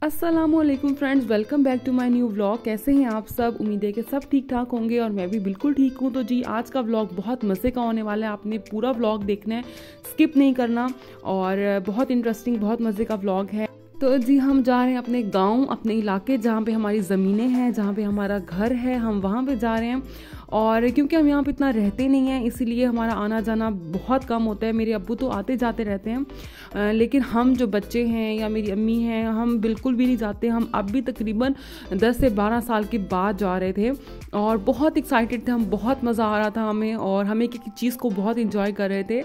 अस्सलामुअलैकुम friends, welcome back to my new vlog. कैसे हैं आप सब? उम्मीद है कि सब ठीक ठाक होंगे और मैं भी बिल्कुल ठीक हूँ। तो जी, आज का व्लॉग बहुत मज़े का होने वाला है। आपने पूरा व्लॉग देखना है, स्किप नहीं करना। और बहुत इंटरेस्टिंग, बहुत मज़े का व्लॉग है। तो जी, हम जा रहे हैं अपने गांव, अपने इलाके जहाँ पे हमारी ज़मीनें हैं, जहाँ पे हमारा घर है, हम वहाँ पे जा रहे हैं। और क्योंकि हम यहाँ पे इतना रहते नहीं हैं, इसीलिए हमारा आना जाना बहुत कम होता है। मेरे अब्बू तो आते जाते रहते हैं, लेकिन हम जो बच्चे हैं या मेरी अम्मी हैं, हम बिल्कुल भी नहीं जाते। हम अब भी तकरीबन 10 से 12 साल के बाद जा रहे थे और बहुत एक्साइटेड थे हम, बहुत मज़ा आ रहा था हमें और हम एक एक चीज़ को बहुत इंजॉय कर रहे थे।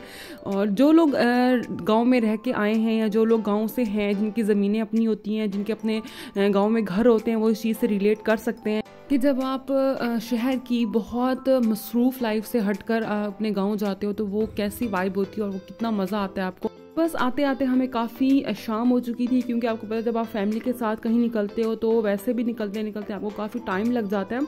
और जो लोग गांव में रह के आए हैं या जो लोग गांव से हैं, जिनकी ज़मीनें अपनी होती हैं, जिनके अपने गांव में घर होते हैं, वो इस चीज़ से रिलेट कर सकते हैं कि जब आप शहर की बहुत मसरूफ़ लाइफ से हटकर अपने गांव जाते हो तो वो कैसी वाइब होती है और वो कितना मज़ा आता है आपको। बस आते आते हमें काफ़ी शाम हो चुकी थी, क्योंकि आपको पता है जब आप फैमिली के साथ कहीं निकलते हो तो वैसे भी निकलते निकलते आपको काफ़ी टाइम लग जाता है।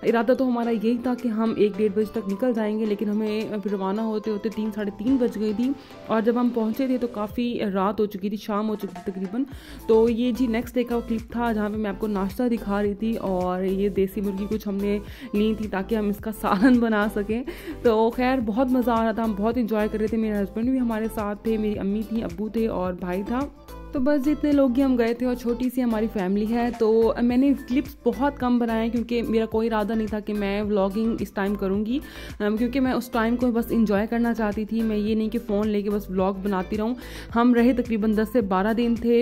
इरादा तो हमारा यही था कि हम 1-1:30 बजे तक निकल जाएंगे, लेकिन हमें फिर रवाना होते होते 3 साढ़े 3 बज गई थी। और जब हम पहुँचे थे तो काफ़ी रात हो चुकी थी, शाम हो चुकी थी तकरीबन। तो ये जी नेक्स्ट डे का क्लिप था जहाँ पर मैं आपको नाश्ता दिखा रही थी और ये देसी मुर्गी कुछ हमने ली थी ताकि हम इसका सालन बना सकें। तो खैर बहुत मज़ा आ रहा था, हम बहुत इंजॉय कर रहे थे। मेरे हस्बैंड भी हमारे साथ थे, मेरी अम्मी थी, अब्बू थे और भाई था। तो बस जितने लोग ही हम गए थे और छोटी सी हमारी फैमिली है। तो मैंने क्लिप्स बहुत कम बनाए क्योंकि मेरा कोई इरादा नहीं था कि मैं व्लॉगिंग इस टाइम करूँगी, क्योंकि मैं उस टाइम को बस इंजॉय करना चाहती थी। मैं ये नहीं कि फ़ोन लेके बस व्लॉग बनाती रहूँ। हम रहे तकरीबन 10 से 12 दिन थे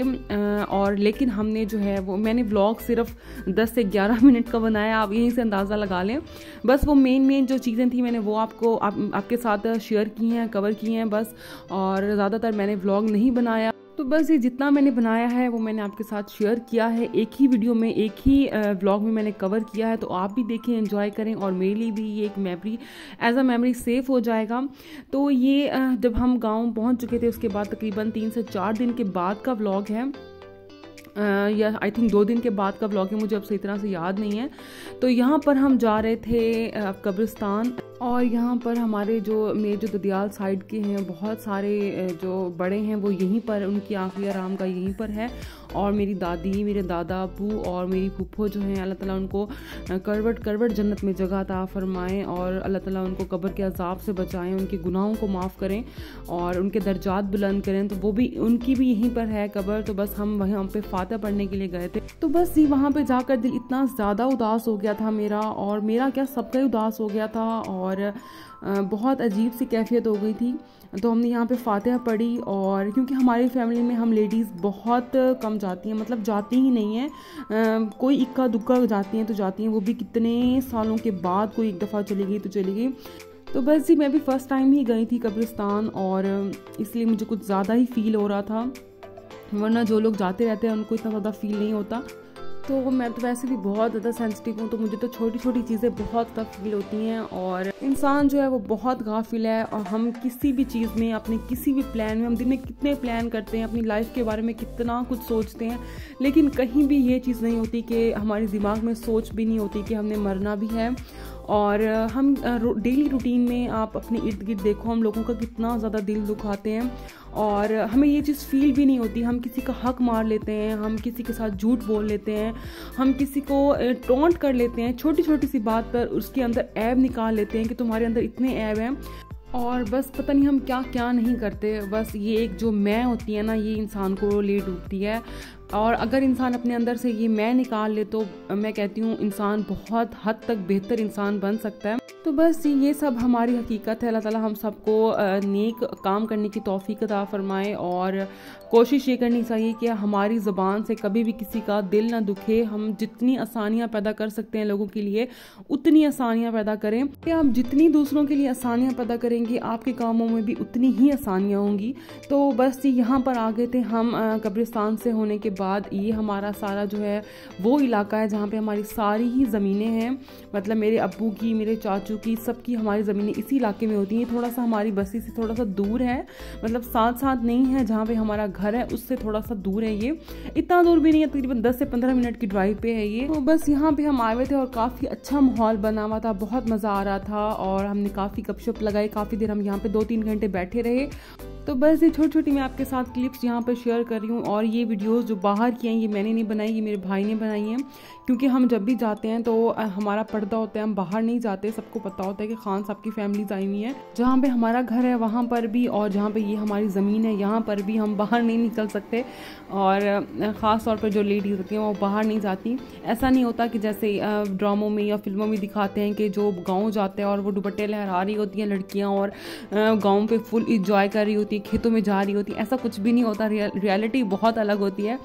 और लेकिन हमने जो है वो मैंने व्लॉग सिर्फ 10 से 11 मिनट का बनाया। आप यहीं से अंदाज़ा लगा लें। बस वो मेन जो चीज़ें थी मैंने वो आपके साथ शेयर की हैं, कवर की हैं बस। और ज़्यादातर मैंने व्लॉग नहीं बनाया। तो बस ये जितना मैंने बनाया है वो मैंने आपके साथ शेयर किया है, एक ही वीडियो में, एक ही व्लॉग में मैंने कवर किया है। तो आप भी देखें, एंजॉय करें और मेरे लिए भी ये एक memory as a memory safe हो जाएगा। तो ये जब हम गांव पहुंच चुके थे उसके बाद तकरीबन 3 से 4 दिन के बाद का व्लॉग है, या आई थिंक 2 दिन के बाद का व्लॉग है, मुझे अब सही तरह से याद नहीं है। तो यहाँ पर हम जा रहे थे कब्रिस्तान और यहाँ पर हमारे मेरे जो ददियाल साइड के हैं बहुत सारे जो बड़े हैं वो यहीं पर, उनकी आखिरी आराम का यहीं पर है। और मेरी दादी, मेरे दादा, अब्बू और मेरी फूफो जो हैं, अल्लाह ताला उनको करवट जन्नत में जगह अता फरमाएं और अल्लाह ताला उनको कब्र के अजाब से बचाएं, उनके गुनाहों को माफ़ करें और उनके दर्जात बुलंद करें। तो वो भी, उनकी भी यहीं पर है कब्र। तो बस हम वहाँ पे फातिहा पढ़ने के लिए गए थे। तो बस ये वहाँ पे जाकर दिल इतना ज़्यादा उदास हो गया था मेरा, और मेरा क्या सबका ही उदास हो गया था और बहुत अजीब सी कैफियत हो गई थी। तो हमने यहाँ पे फातिहा पढ़ी और क्योंकि हमारी फैमिली में हम लेडीज़ बहुत कम जाती हैं, मतलब जाती ही नहीं हैं, कोई इक्का दुक्का जाती हैं तो जाती हैं, वो भी कितने सालों के बाद कोई एक दफ़ा चली गई तो चली गई। तो बस जी, मैं भी फ़र्स्ट टाइम ही गई थी कब्रिस्तान और इसलिए मुझे कुछ ज़्यादा ही फ़ील हो रहा था, वरना जो लोग जाते रहते हैं उनको इतना ज़्यादा फ़ील नहीं होता। तो मैं तो वैसे भी बहुत ज़्यादा सेंसिटिव हूँ, तो मुझे तो छोटी छोटी चीज़ें बहुत ज़्यादा फील होती हैं। और इंसान जो है वो बहुत गाफिल है और हम किसी भी चीज़ में, अपने किसी भी प्लान में, हम दिन में कितने प्लान करते हैं, अपनी लाइफ के बारे में कितना कुछ सोचते हैं, लेकिन कहीं भी ये चीज़ नहीं होती कि हमारे दिमाग में सोच भी नहीं होती कि हमने मरना भी है। और हम डेली रूटीन में आप अपने इर्द गिर्द देखो, हम लोगों का कितना ज़्यादा दिल दुखाते हैं और हमें ये चीज़ फील भी नहीं होती। हम किसी का हक मार लेते हैं, हम किसी के साथ झूठ बोल लेते हैं, हम किसी को टॉन्ट कर लेते हैं, छोटी छोटी सी बात पर उसके अंदर ऐब निकाल लेते हैं कि तुम्हारे अंदर इतने ऐब हैं। और बस पता नहीं हम क्या क्या नहीं करते। बस ये एक जो मैं होती है ना, ये इंसान को ले डूबती है। और अगर इंसान अपने अंदर से ये मैं निकाल ले तो मैं कहती हूँ इंसान बहुत हद तक बेहतर इंसान बन सकता है। तो बस ये सब हमारी हकीकत है। अल्लाह ताला हम सबको नेक काम करने की तौफीक अता फरमाए और कोशिश ये करनी चाहिए कि हमारी ज़बान से कभी भी किसी का दिल ना दुखे। हम जितनी आसानियाँ पैदा कर सकते हैं लोगों के लिए, उतनी आसानियाँ पैदा करें। कि आप जितनी दूसरों के लिए आसानियाँ पैदा करेंगे, आपके कामों में भी उतनी ही आसानियाँ होंगी। तो बस यहाँ पर आ गए थे हम कब्रिस्तान से होने के बाद। ये हमारा सारा जो है वो इलाका है जहाँ पे हमारी सारी ही ज़मीनें हैं, मतलब मेरे अब्बू की, मेरे चाचू की, सबकी हमारी ज़मीनें इसी इलाके में होती हैं। थोड़ा सा हमारी बस्ती से थोड़ा सा दूर है, मतलब साथ साथ नहीं है, जहाँ पे हमारा घर है उससे थोड़ा सा दूर है। ये इतना दूर भी नहीं है, तकरीबन 10 से 15 मिनट की ड्राइव पे है ये। तो बस यहाँ पे हम आए हुए थे और काफ़ी अच्छा माहौल बना हुआ था, बहुत मज़ा आ रहा था और हमने काफ़ी गपशप लगाई। काफ़ी देर हम यहाँ पे 2-3 घंटे बैठे रहे तो बस ये छोटी छोटी मैं आपके साथ क्लिप्स यहाँ पर शेयर कर रही हूँ। और ये वीडियोस जो बाहर की हैं ये मैंने नहीं बनाई, ये मेरे भाई ने बनाई हैं, क्योंकि हम जब भी जाते हैं तो हमारा पर्दा होता है, हम बाहर नहीं जाते। सबको पता होता है कि खान साहब की फैमिलीज आई हुई है, जहाँ पे हमारा घर है वहाँ पर भी, और जहाँ पे ये हमारी ज़मीन है यहाँ पर भी हम बाहर नहीं निकल सकते। और ख़ास तौर पर जो लेडीज़ होती हैं वो बाहर नहीं जाती। ऐसा नहीं होता कि जैसे ड्रामों में या फिल्मों में दिखाते हैं कि जो गाँव जाते हैं और वो दुपट्टे लहरा रही होती हैं लड़कियाँ और गाँव पे फुल इंजॉय कर रही होती है, खेतों में जा रही होती है। ऐसा कुछ भी नहीं होता, रियलिटी बहुत अलग होती है।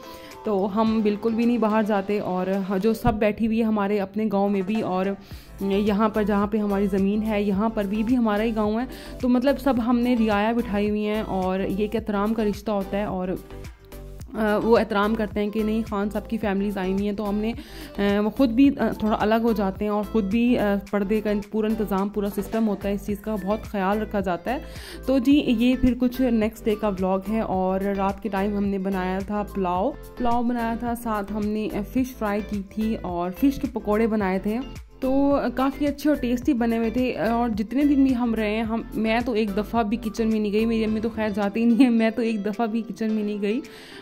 तो हम बिल्कुल भी नहीं बाहर जाते। और जो सब बैठी हुई है हमारे अपने गांव में भी, और यहाँ पर जहाँ पे हमारी ज़मीन है यहाँ पर भी हमारा ही गांव है। तो मतलब सब हमने रियाया बिठाई हुई हैं, और ये एक एहतराम का रिश्ता होता है। और वो एहतराम करते हैं कि नहीं खान साहब की फैमिलीज़ आई हुई हैं, तो हमने वो ख़ुद भी थोड़ा अलग हो जाते हैं, और ख़ुद भी पर्दे का पूरा इंतज़ाम, पूरा सिस्टम होता है, इस चीज़ का बहुत ख्याल रखा जाता है। तो जी ये फिर कुछ नेक्स्ट डे का व्लॉग है। और रात के टाइम हमने बनाया था पुलाव बनाया था, साथ हमने फ़िश फ्राई की थी और फ़िश के पकौड़े बनाए थे। तो काफ़ी अच्छे और टेस्टी बने हुए थे। और जितने दिन भी हम रहे हैं मैं तो एक दफ़ा भी किचन में नहीं गई, मेरी अम्मी तो खैर जाती ही नहीं है, मैं तो एक दफ़ा भी किचन में नहीं गई।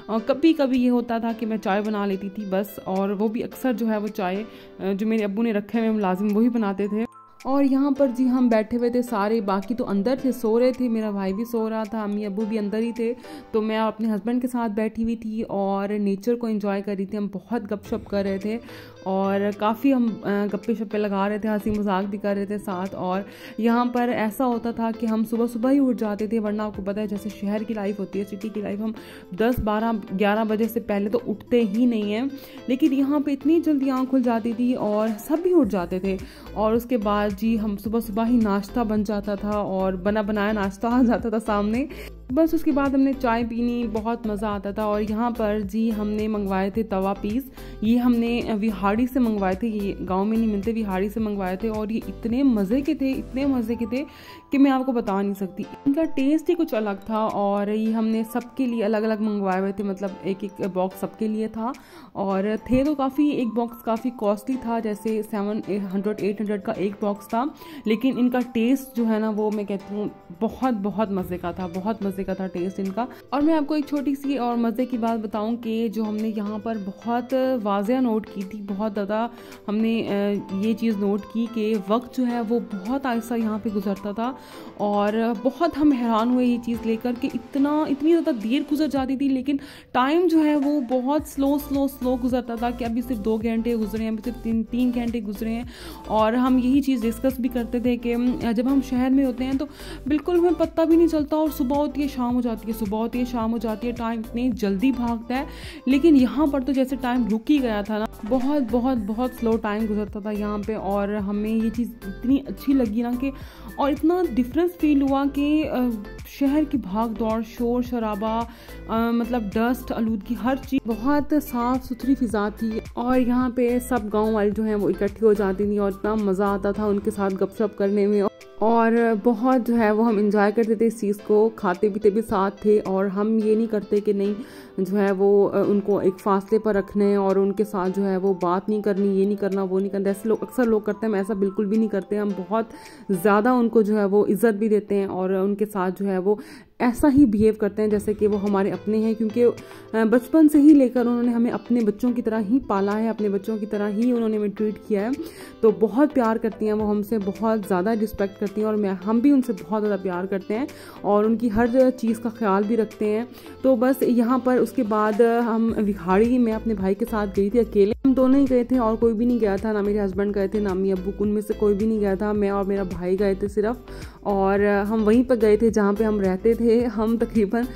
और कभी कभी ये होता था कि मैं चाय बना लेती थी बस, और वो भी अक्सर जो है वो चाय जो मेरे अब्बू ने रखे हुए मुलाजिम वही बनाते थे। और यहाँ पर जी हम बैठे हुए थे सारे, बाकी तो अंदर थे, सो रहे थे, मेरा भाई भी सो रहा था, अम्मी अब्बू भी अंदर ही थे। तो मैं अपने हस्बैंड के साथ बैठी हुई थी और नेचर को एंजॉय कर रही थी। हम बहुत गपशप कर रहे थे और काफ़ी हम गप्पे शप्पे लगा रहे थे, हंसी मजाक भी कर रहे थे साथ। और यहाँ पर ऐसा होता था कि हम सुबह सुबह ही उठ जाते थे, वरना आपको पता है जैसे शहर की लाइफ होती है, सिटी की लाइफ, हम 10, 12, 11 बजे से पहले तो उठते ही नहीं हैं। लेकिन यहाँ पे इतनी जल्दी आँख खुल जाती थी और सब भी उठ जाते थे। और उसके बाद जी हम सुबह सुबह ही नाश्ता बन जाता था और बना बनाया नाश्ता आ जाता था सामने। बस उसके बाद हमने चाय पीनी, बहुत मज़ा आता था। और यहाँ पर जी हमने मंगवाए थे तवा पीस, ये हमने विहाड़ी से मंगवाए थे, ये गांव में नहीं मिलते, विहाड़ी से मंगवाए थे। और ये इतने मज़े के थे, इतने मज़े के थे कि मैं आपको बता नहीं सकती, इनका टेस्ट ही कुछ अलग था। और ये हमने सबके लिए अलग अलग मंगवाए हुए थे, मतलब एक एक बॉक्स सबके लिए था। और थे तो काफ़ी, एक बॉक्स काफ़ी कॉस्टली था, जैसे 700-800 का एक बॉक्स था। लेकिन इनका टेस्ट जो है ना वो मैं कहती हूँ बहुत बहुत मज़े का था, बहुत मज़े का था टेस्ट इनका। और मैं आपको एक छोटी सी और मज़े की बात बताऊं कि जो हमने यहाँ पर बहुत वाज़ेह नोट की थी, बहुत ज़्यादा हमने ये चीज़ नोट की कि वक्त जो है वो बहुत आहिस्ता यहाँ पे गुजरता था। और बहुत हम हैरान हुए ये चीज़ लेकर कि इतनी ज़्यादा देर गुजर जाती थी, लेकिन टाइम जो है वो बहुत स्लो गुजरता था कि अभी सिर्फ 2 घंटे गुजरे हैं, अभी सिर्फ 3 घंटे गुजरे हैं। और हम यही चीज़ डिस्कस भी करते थे कि जब हम शहर में होते हैं तो बिल्कुल हमें पता भी नहीं चलता, और सुबह होती है शाम हो जाती है, सुबह होती है शाम हो जाती है, टाइम इतनी जल्दी भागता है। लेकिन यहाँ पर तो जैसे टाइम रुक ही गया था ना, बहुत बहुत बहुत स्लो टाइम गुजरता था यहाँ पे। और हमें ये चीज़ इतनी अच्छी लगी ना कि, और इतना डिफरेंस फील हुआ कि शहर की भाग दौड़, शोर शराबा, मतलब डस्ट, आलूदगी, हर चीज़, बहुत साफ़ सुथरी फिज़ा थी। और यहाँ पे सब गांव वाले जो हैं वो इकट्ठी हो जाती थी और इतना मज़ा आता था उनके साथ गपशप करने में। और बहुत जो है वो हम इंजॉय करते थे इस चीज़ को, खाते पीते भी साथ थे। और हम ये नहीं करते कि नहीं जो है वो उनको एक फासले पर रखने और उनके साथ जो है वो बात नहीं करनी, ये नहीं करना, वो नहीं करना, ऐसे लोग अक्सर लोग करते हैं। हम ऐसा बिल्कुल भी नहीं करते, हम बहुत ज़्यादा उनको जो है वो इज़्ज़त भी देते हैं और उनके साथ जो है वो ऐसा ही बिहेव करते हैं जैसे कि वो हमारे अपने हैं, क्योंकि बचपन से ही लेकर उन्होंने हमें अपने बच्चों की तरह ही पाला है, अपने बच्चों की तरह ही उन्होंने हमें ट्रीट किया है। तो बहुत प्यार करती हैं वो हमसे, बहुत ज़्यादा रिस्पेक्ट करती हैं, और हम भी उनसे बहुत ज़्यादा प्यार करते हैं और उनकी हर चीज़ का ख्याल भी रखते हैं। तो बस यहाँ पर उसके बाद हम विहाड़ी, मैं अपने भाई के साथ गई थी अकेले, हम दोनों ही गए थे और कोई भी नहीं गया था, ना मेरे हस्बैंड गए थे, ना अम्मी अब्बू, उनमें से कोई भी नहीं गया था, मैं और मेरा भाई गए थे सिर्फ। और हम वहीं पर गए थे जहाँ पे हम रहते थे। हम तकरीबन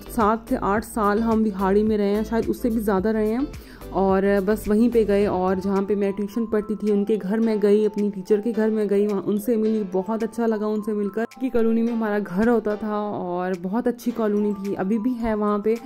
7 से 8 साल हम विहाड़ी में रहे हैं, शायद उससे भी ज़्यादा रहे हैं। और बस वहीं पे गए, और जहाँ पे मैं ट्यूशन पढ़ती थी उनके घर में गई, अपनी टीचर के घर में गई, वहाँ उनसे मिली, बहुत अच्छा लगा उनसे मिलकर। की कॉलोनी में हमारा घर होता था और बहुत अच्छी कॉलोनी थी, अभी भी है वहाँ पे।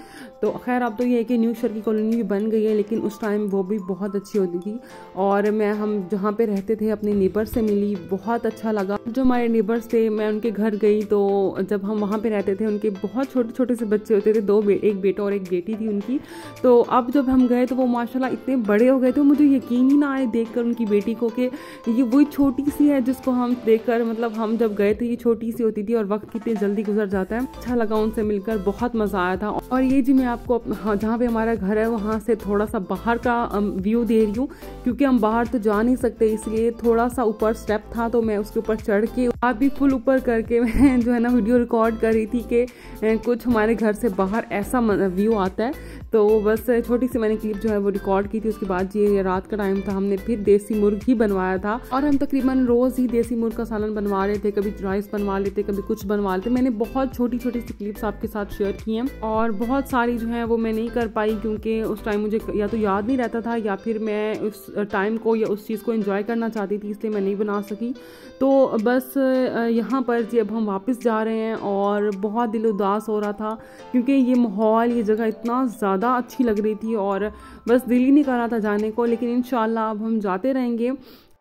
तो खैर अब तो ये है कि न्यू शहर की कॉलोनी भी बन गई है, लेकिन उस टाइम वो भी बहुत अच्छी होती थी। और हम जहाँ पे रहते थे अपने नेबर से मिली, बहुत अच्छा लगा। जो हमारे नेबर्स थे, मैं उनके घर गई तो जब हम वहाँ पे रहते थे उनके बहुत छोटे छोटे से बच्चे होते थे, एक बेटा और एक बेटी थी उनकी। तो अब जब हम गए तो वो माशाल्लाह इतने बड़े हो गए थे, मुझे यकीन ही ना आए देखकर उनकी बेटी को कि ये वही छोटी सी है जिसको हम देखकर, मतलब हम जब गए थे ये छोटी सी होती थी और वक्त कितनी जल्दी गुजर जाता है। अच्छा लगा उनसे मिलकर, बहुत मज़ा आया था। और ये जी मैं आपको जहाँ पे हमारा घर है वहाँ से थोड़ा सा बाहर का व्यू दे रही हूँ, क्योंकि हम बाहर तो जा नहीं सकते, इसलिए थोड़ा सा ऊपर स्टेप था तो मैं उसके ऊपर चढ़ के आप भी फुल ऊपर करके मैं जो है ना वीडियो रिकॉर्ड कर रही थी कि कुछ हमारे घर से बाहर ऐसा व्यू आता है। तो बस छोटी सी मैंने क्लिप जो है वो रिकॉर्ड की थी। उसके बाद ये रात का टाइम था, हमने फिर देसी मुर्ग ही बनवाया था और हम तकरीबन रोज़ ही देसी मुर्ग का सालन बनवा रहे थे, कभी राइस बनवा लेते, कभी कुछ बनवा लेते। मैंने बहुत छोटी छोटी सी क्लिप्स आपके साथ शेयर की हैं और बहुत सारी जो है वो मैं नहीं कर पाई, क्योंकि उस टाइम मुझे या तो याद नहीं रहता था या फिर मैं उस टाइम को या उस चीज़ को एंजॉय करना चाहती थी, इसलिए मैं नहीं बना सकी। तो बस यहाँ पर जी अब हम वापस जा रहे हैं और बहुत दिल उदास हो रहा था, क्योंकि ये माहौल, ये जगह इतना ज़्यादा अच्छी लग रही थी और बस दिल ही नहीं कर रहा था जाने को। लेकिन इंशाल्लाह अब हम जाते रहेंगे।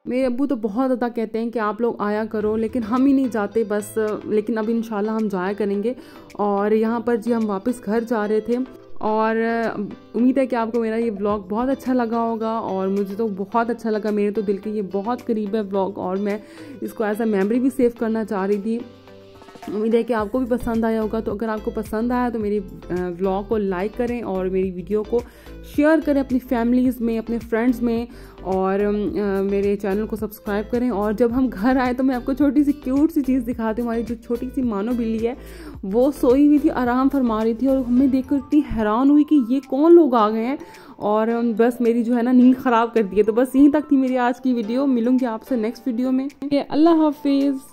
मेरे अब्बू तो बहुत ज़्यादा कहते हैं कि आप लोग आया करो, लेकिन हम ही नहीं जाते बस। लेकिन अब इंशाल्लाह हम जाया करेंगे। और यहाँ पर जी हम वापस घर जा रहे थे और उम्मीद है कि आपको मेरा ये व्लॉग बहुत अच्छा लगा होगा और मुझे तो बहुत अच्छा लगा। मेरे तो दिल के ये बहुत करीब है व्लॉग और मैं इसको एज अ मेमोरी भी सेव करना चाह रही थी। उम्मीद है कि आपको भी पसंद आया होगा। तो अगर आपको पसंद आया तो मेरी व्लॉग को लाइक करें और मेरी वीडियो को शेयर करें अपनी फैमिलीज़ में, अपने फ्रेंड्स में, और मेरे चैनल को सब्सक्राइब करें। और जब हम घर आए तो मैं आपको छोटी सी क्यूट सी चीज़ दिखाती हूँ। हमारी जो छोटी सी मानो बिल्ली है वो सोई हुई थी, आराम फरमा रही थी और हमें देखकर इतनी हैरान हुई कि ये कौन लोग आ गए हैं, और बस मेरी जो है ना नींद ख़राब कर दी है। तो बस यहीं तक थी मेरी आज की वीडियो। मिलूंगी आपसे नेक्स्ट वीडियो में। अल्लाह हाफिज़।